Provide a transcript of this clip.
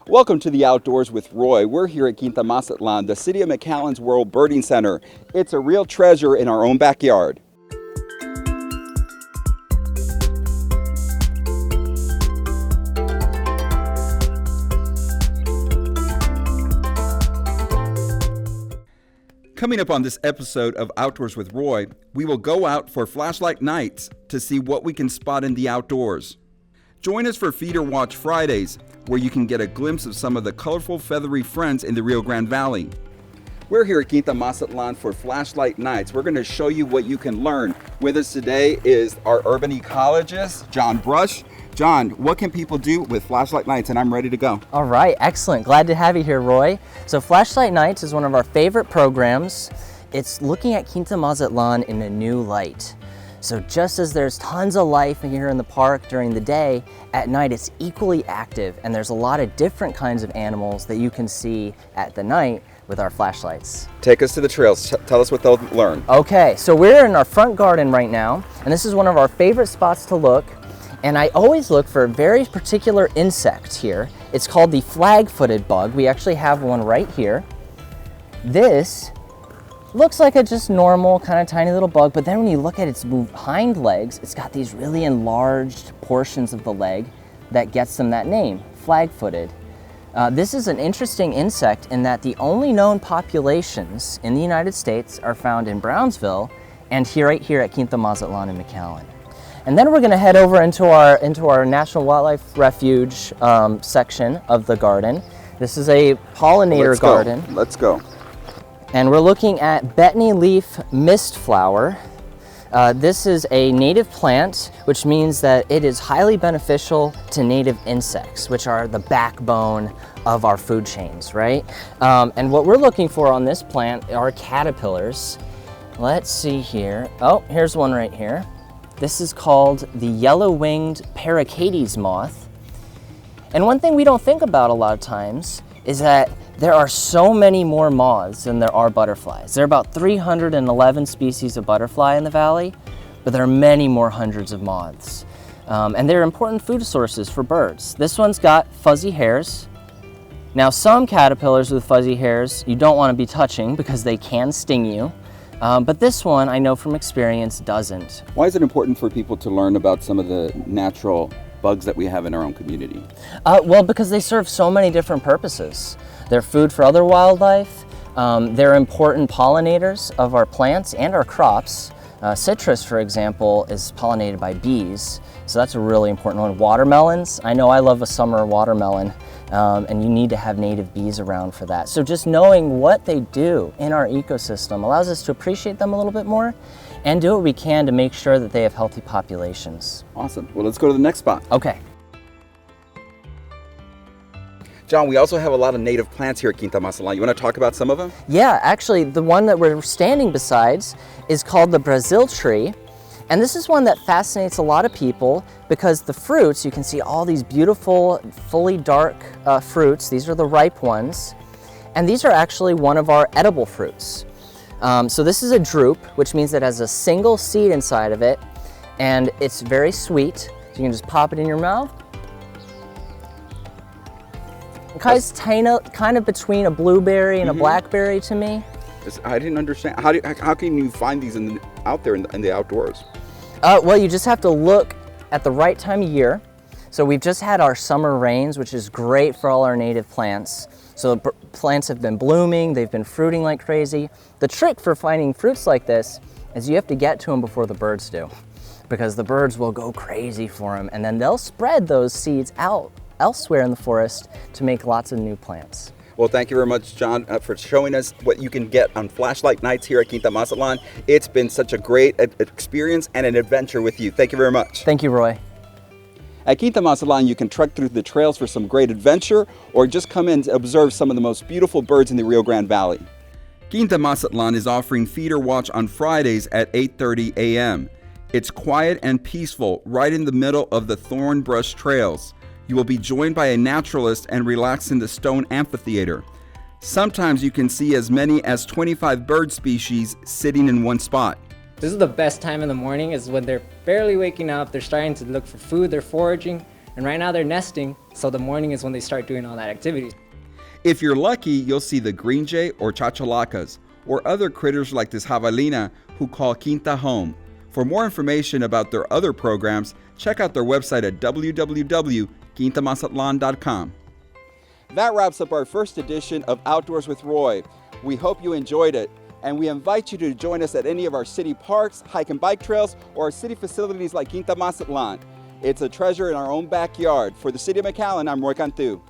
Welcome to the Outdoors with Roy. We're here at Quinta Mazatlan, the City of McAllen's World Birding Center. It's a real treasure in our own backyard. Coming up on this episode of Outdoors with Roy, we will go out for flashlight nights to see what we can spot in the outdoors. Join us for Feeder Watch Fridays, where you can get a glimpse of some of the colorful feathery friends in the Rio Grande Valley. We're here at Quinta Mazatlan for flashlight nights. We're going to show you what you can learn. With us today is our urban ecologist, John Brush. John, what can people do with flashlight nights? And I'm ready to go. All right, excellent. Glad to have you here, Roy. So Flashlight Nights is one of our favorite programs. It's looking at Quinta Mazatlan in a new light. So just as there's tons of life here in the park during the day, at night it's equally active, and there's a lot of different kinds of animals that you can see at the night with our flashlights. Take us to the trails. Tell us what they'll learn. Okay, so we're in our front garden right now, and this is one of our favorite spots to look. And I always look for a very particular insect here. It's called the FlagFooted Bug. We actually have one right here. This looks like a just normal kind of tiny little bug, but then when you look at its hind legs, it's got these really enlarged portions of the leg that gets them that name, flag-footed. This is an interesting insect in that the only known populations in the United States are found in Brownsville and right here at Quinta Mazatlan in McAllen. And then we're going to head over into our National Wildlife Refuge section of the garden. This is a pollinator garden. Let's go. And we're looking at Betony leaf mistflower. This is a native plant, which means that it is highly beneficial to native insects, which are the backbone of our food chains, right? And what we're looking for on this plant are caterpillars. Let's see here. Oh, here's one right here. This is called the yellow-winged paracates moth. And one thing we don't think about a lot of times is that there are so many more moths than there are butterflies. There are about 311 species of butterfly in the valley, but there are many more hundreds of moths. And they're important food sources for birds. This one's got fuzzy hairs. Now, some caterpillars with fuzzy hairs you don't want to be touching because they can sting you. But this one, I know from experience, doesn't. Why is it important for people to learn about some of the natural bugs that we have in our own community? Well, because they serve so many different purposes. They're food for other wildlife. They're important pollinators of our plants and our crops. Citrus, for example, is pollinated by bees, so that's a really important one. Watermelons, I know I love a summer watermelon, and you need to have native bees around for that. So just knowing what they do in our ecosystem allows us to appreciate them a little bit more and do what we can to make sure that they have healthy populations. Awesome. Well, let's go to the next spot. Okay. John, we also have a lot of native plants here at Quinta Mazatlan. You want to talk about some of them? Yeah, actually, the one that we're standing beside is called the Brazil tree. And this is one that fascinates a lot of people because the fruits, you can see all these beautiful, fully dark fruits. These are the ripe ones. And these are actually one of our edible fruits. So this is a drupe, which means it has a single seed inside of it. And it's very sweet. So you can just pop it in your mouth. It's kind of between a blueberry and a blackberry to me. I didn't understand. How can you find these out there in the outdoors? Well, you just have to look at the right time of year. So we've just had our summer rains, which is great for all our native plants. So the plants have been blooming, they've been fruiting like crazy. The trick for finding fruits like this is you have to get to them before the birds do, because the birds will go crazy for them, and then they'll spread those seeds out elsewhere in the forest to make lots of new plants. Well, thank you very much, John, for showing us what you can get on flashlight nights here at Quinta Mazatlan. It's been such a great experience and an adventure with you. Thank you very much. Thank you, Roy. At Quinta Mazatlan, you can trek through the trails for some great adventure or just come in to observe some of the most beautiful birds in the Rio Grande Valley. Quinta Mazatlan is offering Feeder Watch on Fridays at 8:30 a.m. It's quiet and peaceful right in the middle of the thorn brush trails. You will be joined by a naturalist and relax in the stone amphitheater. Sometimes you can see as many as 25 bird species sitting in one spot. This is the best time in the morning, is when they're barely waking up, they're starting to look for food, they're foraging, and right now they're nesting. So the morning is when they start doing all that activity. If you're lucky, you'll see the green jay or chachalacas, or other critters like this javelina who call Quinta home. For more information about their other programs, check out their website at www.quintamazatlan.com. That wraps up our first edition of Outdoors with Roy. We hope you enjoyed it, and we invite you to join us at any of our city parks, hike and bike trails, or our city facilities like Quinta Mazatlan. It's a treasure in our own backyard. For the City of McAllen, I'm Roy Cantu.